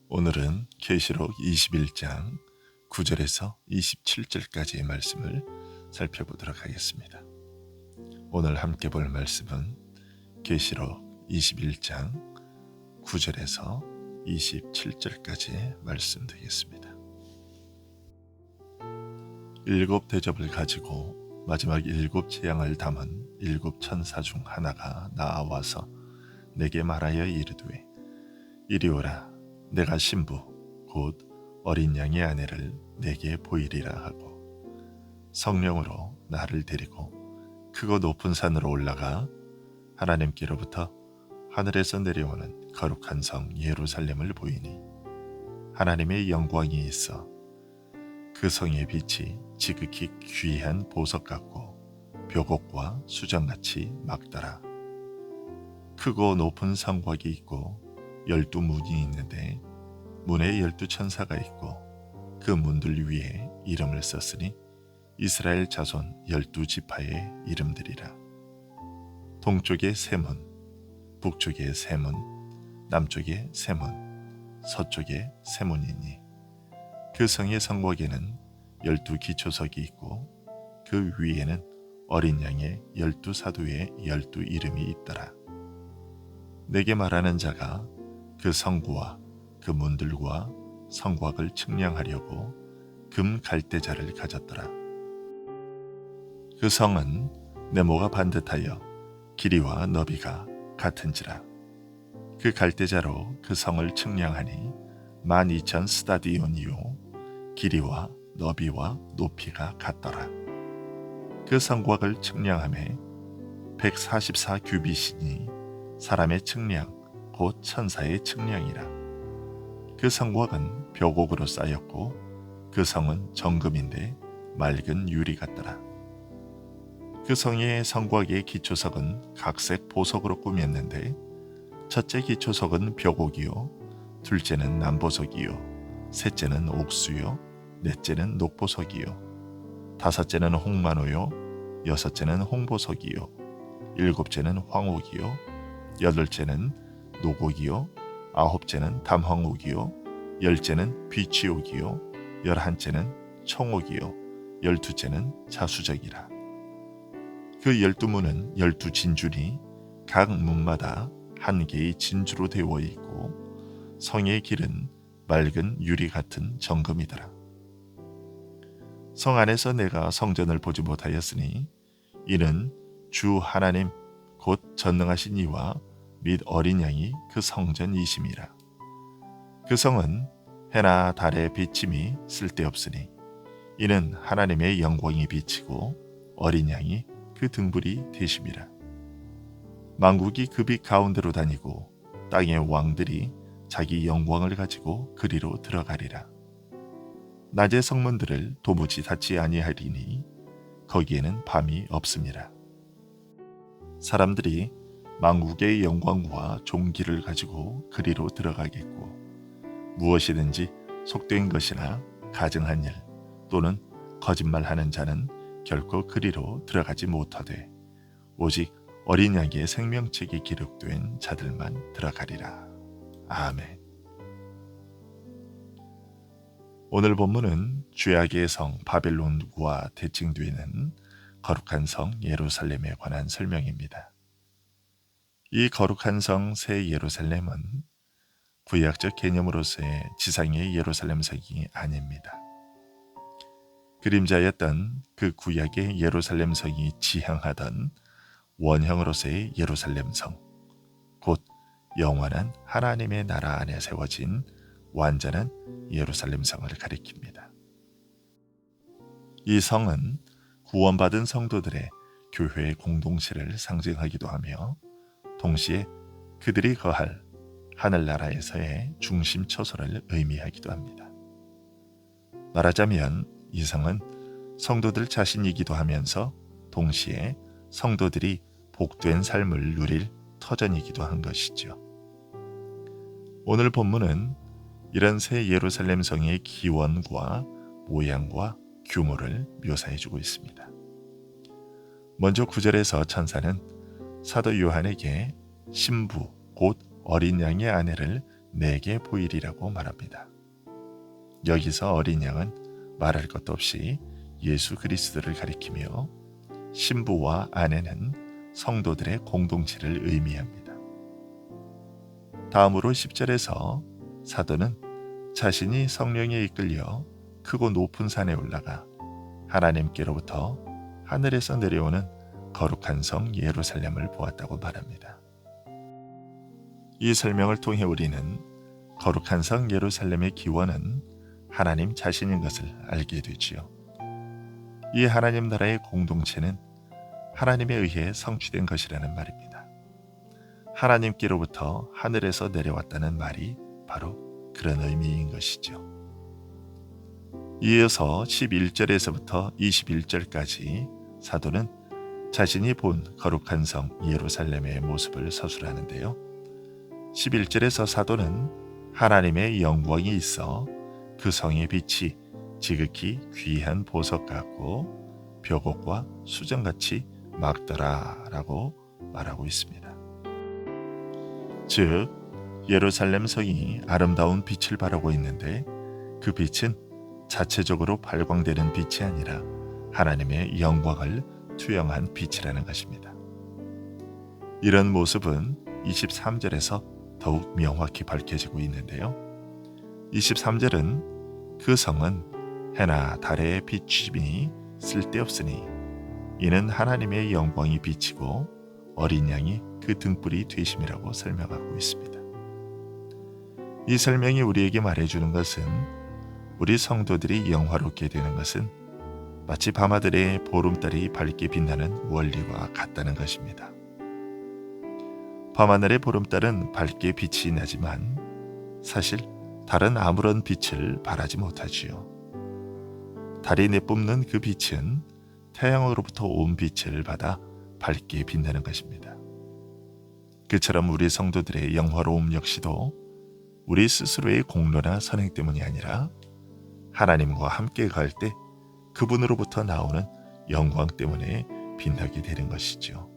오늘은 계시록 21장 9절에서 27절까지의 말씀을 살펴보도록 하겠습니다. 오늘 함께 볼 말씀은 계시록 21장 9절에서 27절까지의 말씀 되겠습니다. 일곱 대접을 가지고 마지막 일곱 재앙을 담은 일곱 천사 중 하나가 나와서 내게 말하여 이르되 이리 오라. 내가 신부 곧 어린 양의 아내를 내게 보이리라 하고 성령으로 나를 데리고 크고 높은 산으로 올라가 하나님께로부터 하늘에서 내려오는 거룩한 성 예루살렘을 보이니 하나님의 영광이 있어 그 성의 빛이 지극히 귀한 보석 같고 벽옥과 수정같이 막더라. 크고 높은 성곽이 있고 12문이 있는데 문에 12천사가 있고 그 문들 위에 이름을 썼으니 이스라엘 자손 12지파의 이름들이라. 동쪽에 세 문, 북쪽에 세 문, 남쪽에 세 문, 서쪽에 세 문이니 그 성의 성곽에는 12기초석이 있고 그 위에는 어린 양의 12사도의 12 이름이 있더라. 내게 말하는 자가 그 성구와 그 문들과 성곽을 측량하려고 금 갈대자를 가졌더라. 그 성은 네모가 반듯하여 길이와 너비가 같은지라. 그 갈대자로 그 성을 측량하니 12,000 스타디온이요 길이와 너비와 높이가 같더라. 그 성곽을 측량하매 144 규빗이니 사람의 측량 곧 천사의 측량이라. 그 성곽은 벽옥으로 쌓였고 그 성은 정금인데 맑은 유리 같더라. 그 성의 성곽의 기초석은 각색 보석으로 꾸몄는데 첫째 기초석은 벽옥이요 둘째는 남보석이요 셋째는 옥수요 넷째는 녹보석이요 다섯째는 홍만호요 여섯째는 홍보석이요 일곱째는 황옥이요 여덟째는 노곡이요 아홉째는 담황옥이요 열째는 비취옥이요 열한째는 청옥이요 열두째는 자수적이라. 그 12문은 12진주니 각 문마다 한 개의 진주로 되어 있고 성의 길은 맑은 유리 같은 정금이더라. 성 안에서 내가 성전을 보지 못하였으니 이는 주 하나님 곧 전능하신 이와 및 어린 양이 그 성전이심이라. 그 성은 해나 달의 비침이 쓸데없으니 이는 하나님의 영광이 비치고 어린 양이 그 등불이 되심이라. 만국이 그 빛 가운데로 다니고 땅의 왕들이 자기 영광을 가지고 그리로 들어가리라. 낮의 성문들을 도무지 닫지 아니하리니 거기에는 밤이 없음이라. 사람들이 만국의 영광과 존귀를 가지고 그리로 들어가겠고 무엇이든지 속된 것이나 가증한 일 또는 거짓말하는 자는 결코 그리로 들어가지 못하되 오직 어린 양의 생명책에 기록된 자들만 들어가리라. 아멘. 오늘 본문은 죄악의 성 바벨론과 대칭되는 거룩한 성 예루살렘에 관한 설명입니다. 이 거룩한 성 새 예루살렘은 구약적 개념으로서의 지상의 예루살렘 성이 아닙니다. 그림자였던 그 구약의 예루살렘 성이 지향하던 원형으로서의 예루살렘 성, 곧 영원한 하나님의 나라 안에 세워진 완전한 예루살렘 성을 가리킵니다. 이 성은 구원받은 성도들의 교회의 공동체를 상징하기도 하며 동시에 그들이 거할 하늘나라에서의 중심 처소를 의미하기도 합니다. 말하자면 이 성은 성도들 자신이기도 하면서 동시에 성도들이 복된 삶을 누릴 터전이기도 한 것이죠. 오늘 본문은 이런 새 예루살렘 성의 기원과 모양과 규모를 묘사해주고 있습니다. 먼저 9절에서 천사는 사도 요한에게 신부 곧 어린 양의 아내를 내게 보이리라고 말합니다. 여기서 어린 양은 말할 것도 없이 예수 그리스도를 가리키며 신부와 아내는 성도들의 공동체를 의미합니다. 다음으로 10절에서 사도는 자신이 성령에 이끌려 크고 높은 산에 올라가 하나님께로부터 하늘에서 내려오는 거룩한 성 예루살렘을 보았다고 말합니다. 이 설명을 통해 우리는 거룩한 성 예루살렘의 기원은 하나님 자신인 것을 알게 되지요. 이 하나님 나라의 공동체는 하나님에 의해 성취된 것이라는 말입니다. 하나님께로부터 하늘에서 내려왔다는 말이 바로 그런 의미인 것이죠. 이어서 11절에서부터 21절까지 사도는 자신이 본 거룩한 성 예루살렘의 모습을 서술하는데요. 11절에서 사도는 하나님의 영광이 있어 그 성의 빛이 지극히 귀한 보석 같고 벽옥과 수정같이 막더라라고 말하고 있습니다. 즉 예루살렘 성이 아름다운 빛을 발하고 있는데 그 빛은 자체적으로 발광되는 빛이 아니라 하나님의 영광을 투영한 빛이라는 것입니다. 이런 모습은 23절에서 더욱 명확히 밝혀지고 있는데요. 23절은 그 성은 해나 달의 비추심이 쓸데없으니 이는 하나님의 영광이 비치고 어린 양이 그 등불이 되심이라고 설명하고 있습니다. 이 설명이 우리에게 말해주는 것은 우리 성도들이 영화롭게 되는 것은 마치 밤하늘의 보름달이 밝게 빛나는 원리와 같다는 것입니다. 밤하늘의 보름달은 밝게 빛이 나지만 사실 달은 아무런 빛을 발하지 못하지요. 달이 내뿜는 그 빛은 태양으로부터 온 빛을 받아 밝게 빛나는 것입니다. 그처럼 우리 성도들의 영화로움 역시도 우리 스스로의 공로나 선행 때문이 아니라 하나님과 함께 갈 때 그분으로부터 나오는 영광 때문에 빛나게 되는 것이죠.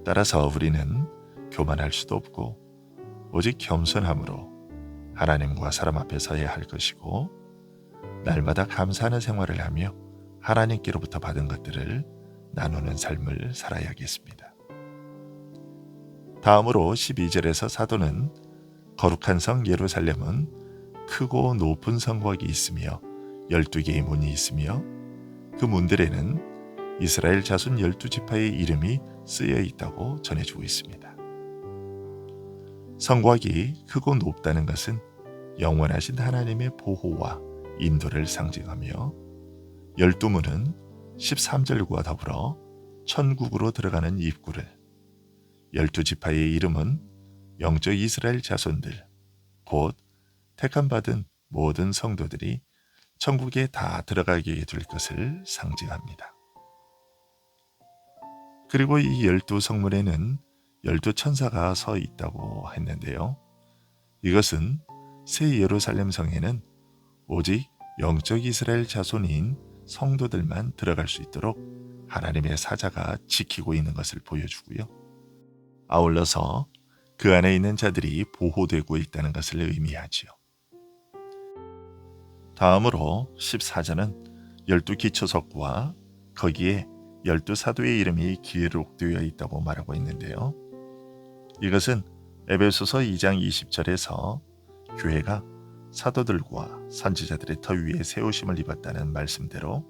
따라서 우리는 교만할 수도 없고 오직 겸손함으로 하나님과 사람 앞에 서야 할 것이고 날마다 감사하는 생활을 하며 하나님께로부터 받은 것들을 나누는 삶을 살아야겠습니다. 다음으로 12절에서 사도는 거룩한 성 예루살렘은 크고 높은 성곽이 있으며 12개의 문이 있으며 그 문들에는 이스라엘 자손 12지파의 이름이 쓰여 있다고 전해주고 있습니다. 성곽이 크고 높다는 것은 영원하신 하나님의 보호와 인도를 상징하며 12문은 13절과 더불어 천국으로 들어가는 입구를 12지파의 이름은 영적 이스라엘 자손들 곧 택함받은 모든 성도들이 천국에 다 들어가게 될 것을 상징합니다. 그리고 이 12성문에는 12천사가 서 있다고 했는데요. 이것은 새 예루살렘 성에는 오직 영적 이스라엘 자손인 성도들만 들어갈 수 있도록 하나님의 사자가 지키고 있는 것을 보여주고요. 아울러서 그 안에 있는 자들이 보호되고 있다는 것을 의미하지요. 다음으로 14절은 12기초석과 거기에 12사도의 이름이 기록되어 있다고 말하고 있는데요. 이것은 에베소서 2장 20절에서 교회가 사도들과 선지자들의 터 위에 세우심을 입었다는 말씀대로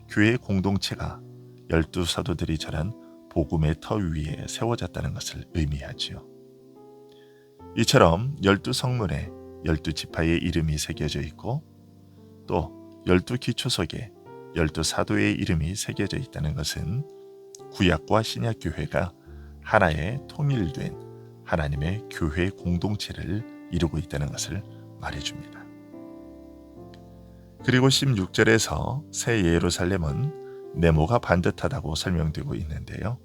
교회 공동체가 12사도들이 전한 복음의 터 위에 세워졌다는 것을 의미하지요. 이처럼 12성문에 12지파의 이름이 새겨져 있고 또 12기초석에 12사도의 이름이 새겨져 있다는 것은 구약과 신약 교회가 하나의 통일된 하나님의 교회 공동체를 이루고 있다는 것을 말해줍니다. 그리고 16절에서 새 예루살렘은 네모가 반듯하다고 설명되고 있는데요.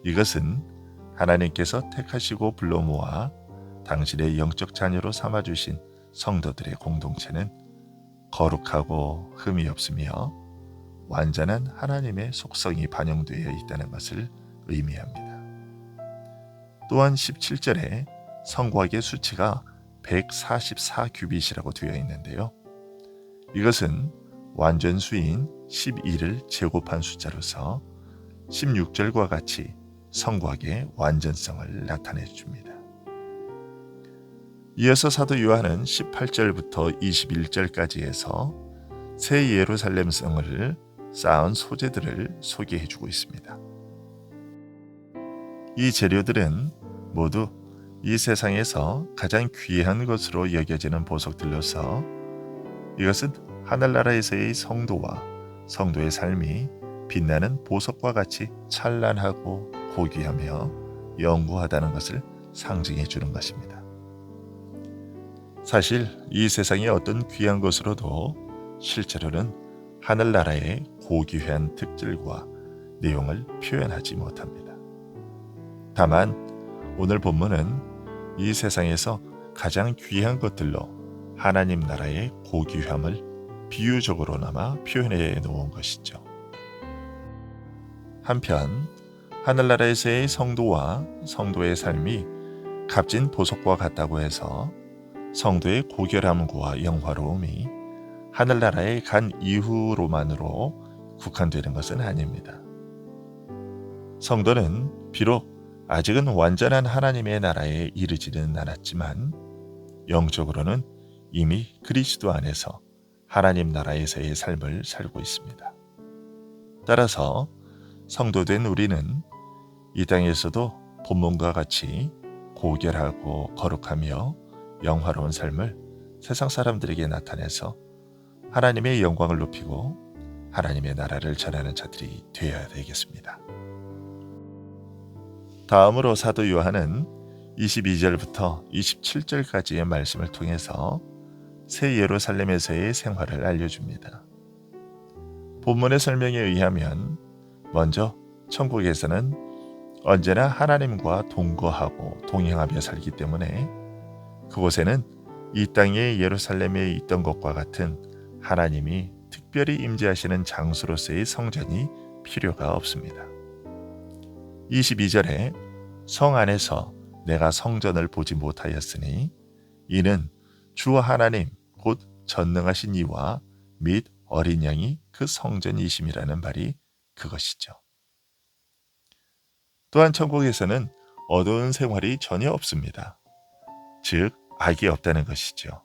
이것은 하나님께서 택하시고 불러 모아 당신의 영적 자녀로 삼아주신 성도들의 공동체는 거룩하고 흠이 없으며 완전한 하나님의 속성이 반영되어 있다는 것을 의미합니다. 또한 17절에 성곽의 수치가 144규빗이라고 되어 있는데요. 이것은 완전수인 12를 제곱한 숫자로서 16절과 같이 성곽의 완전성을 나타내 줍니다. 이어서 사도 요한은 18절부터 21절까지 해서 새 예루살렘 성을 쌓은 소재들을 소개해 주고 있습니다. 이 재료들은 모두 이 세상에서 가장 귀한 것으로 여겨지는 보석들로서 이것은 하늘나라에서의 성도와 성도의 삶이 빛나는 보석과 같이 찬란하고 고귀하며 영구하다는 것을 상징해 주는 것입니다. 사실 이 세상의 어떤 귀한 것으로도 실제로는 하늘나라의 고귀한 특질과 내용을 표현하지 못합니다. 다만 오늘 본문은 이 세상에서 가장 귀한 것들로 하나님 나라의 고귀함을 비유적으로나마 표현해 놓은 것이죠. 한편 하늘나라에서의 성도와 성도의 삶이 값진 보석과 같다고 해서 성도의 고결함과 영화로움이 하늘나라에 간 이후로만으로 국한되는 것은 아닙니다. 성도는 비록 아직은 완전한 하나님의 나라에 이르지는 않았지만 영적으로는 이미 그리스도 안에서 하나님 나라에서의 삶을 살고 있습니다. 따라서 성도된 우리는 이 땅에서도 본문과 같이 고결하고 거룩하며 영화로운 삶을 세상 사람들에게 나타내서 하나님의 영광을 높이고 하나님의 나라를 전하는 자들이 되어야 되겠습니다. 다음으로 사도 요한은 22절부터 27절까지의 말씀을 통해서 새 예루살렘에서의 생활을 알려줍니다. 본문의 설명에 의하면 먼저 천국에서는 언제나 하나님과 동거하고 동행하며 살기 때문에 그곳에는 이 땅의 예루살렘에 있던 것과 같은 하나님이 특별히 임재하시는 장소로서의 성전이 필요가 없습니다. 22절에 성 안에서 내가 성전을 보지 못하였으니 이는 주 하나님 곧 전능하신 이와 및 어린 양이 그 성전이심이라는 말이 그것이죠. 또한 천국에서는 어두운 생활이 전혀 없습니다. 즉 악이 없다는 것이죠.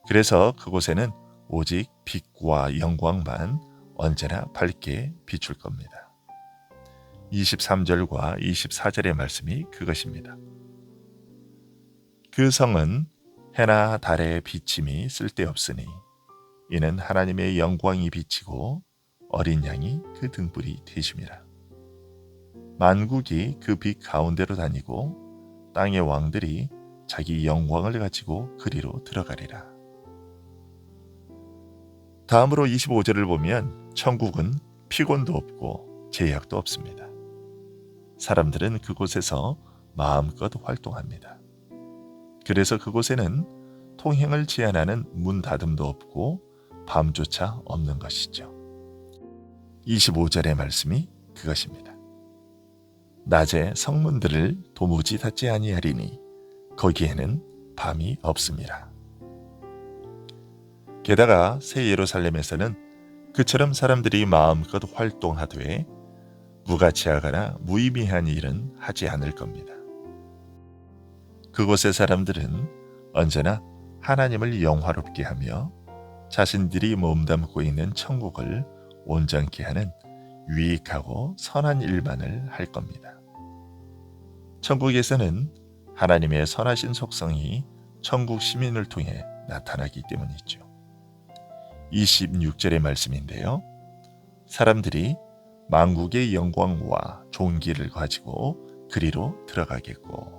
그래서 그곳에는 오직 빛과 영광만 언제나 밝게 비출 겁니다. 23절과 24절의 말씀이 그것입니다. 그 성은 해나 달의 비침이 쓸데없으니 이는 하나님의 영광이 비치고 어린 양이 그 등불이 되심이라. 만국이 그 빛 가운데로 다니고 땅의 왕들이 자기 영광을 가지고 그리로 들어가리라. 다음으로 25절을 보면 천국은 피곤도 없고 제약도 없습니다. 사람들은 그곳에서 마음껏 활동합니다. 그래서 그곳에는 통행을 제한하는 문 닫음도 없고 밤조차 없는 것이죠. 25절의 말씀이 그것입니다. 낮에 성문들을 도무지 닫지 아니하리니 거기에는 밤이 없음이라. 게다가 새 예루살렘에서는 그처럼 사람들이 마음껏 활동하되 무가치하거나 무의미한 일은 하지 않을 겁니다. 그곳의 사람들은 언제나 하나님을 영화롭게 하며 자신들이 몸담고 있는 천국을 온전케 하는 유익하고 선한 일만을 할 겁니다. 천국에서는 하나님의 선하신 속성이 천국 시민을 통해 나타나기 때문이죠. 26절의 말씀인데요. 사람들이 만국의 영광과 존귀를 가지고 그리로 들어가겠고,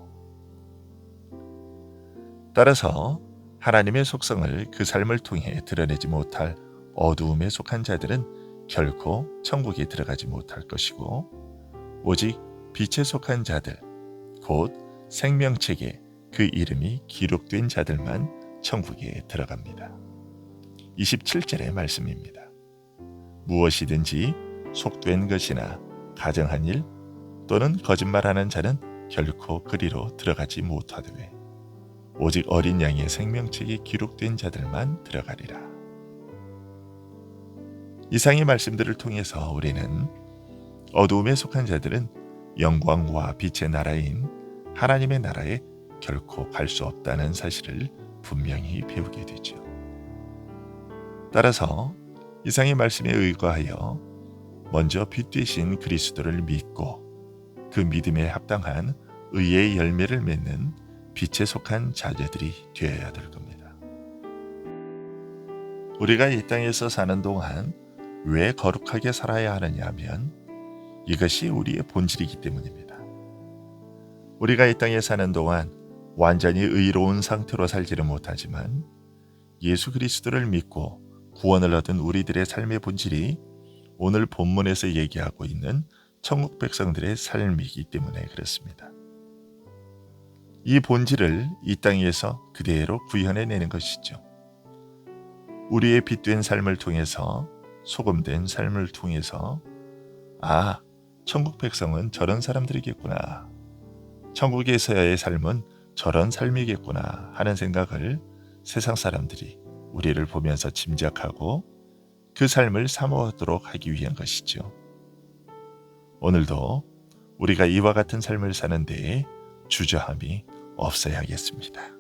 따라서 하나님의 속성을 그 삶을 통해 드러내지 못할 어두움에 속한 자들은 결코 천국에 들어가지 못할 것이고 오직 빛에 속한 자들, 곧 생명책에 그 이름이 기록된 자들만 천국에 들어갑니다. 27절의 말씀입니다. 무엇이든지 속된 것이나 가정한 일 또는 거짓말하는 자는 결코 그리로 들어가지 못하되 오직 어린 양의 생명책이 기록된 자들만 들어가리라. 이상의 말씀들을 통해서 우리는 어두움에 속한 자들은 영광과 빛의 나라인 하나님의 나라에 결코 갈 수 없다는 사실을 분명히 배우게 되죠. 따라서 이상의 말씀에 의거하여 먼저 빛 되신 그리스도를 믿고 그 믿음에 합당한 의의 열매를 맺는 빛에 속한 자녀들이 되어야 될 겁니다. 우리가 이 땅에서 사는 동안 왜 거룩하게 살아야 하느냐 하면 이것이 우리의 본질이기 때문입니다. 우리가 이 땅에 사는 동안 완전히 의로운 상태로 살지는 못하지만 예수 그리스도를 믿고 구원을 얻은 우리들의 삶의 본질이 오늘 본문에서 얘기하고 있는 천국 백성들의 삶이기 때문에 그렇습니다. 이 본질을 이 땅에서 그대로 구현해내는 것이죠. 우리의 빛된 삶을 통해서, 소금된 삶을 통해서 천국 백성은 저런 사람들이겠구나, 천국에서의 삶은 저런 삶이겠구나 하는 생각을 세상 사람들이 우리를 보면서 짐작하고 그 삶을 사모하도록 하기 위한 것이죠. 오늘도 우리가 이와 같은 삶을 사는 데에 주저함이 없어야겠습니다.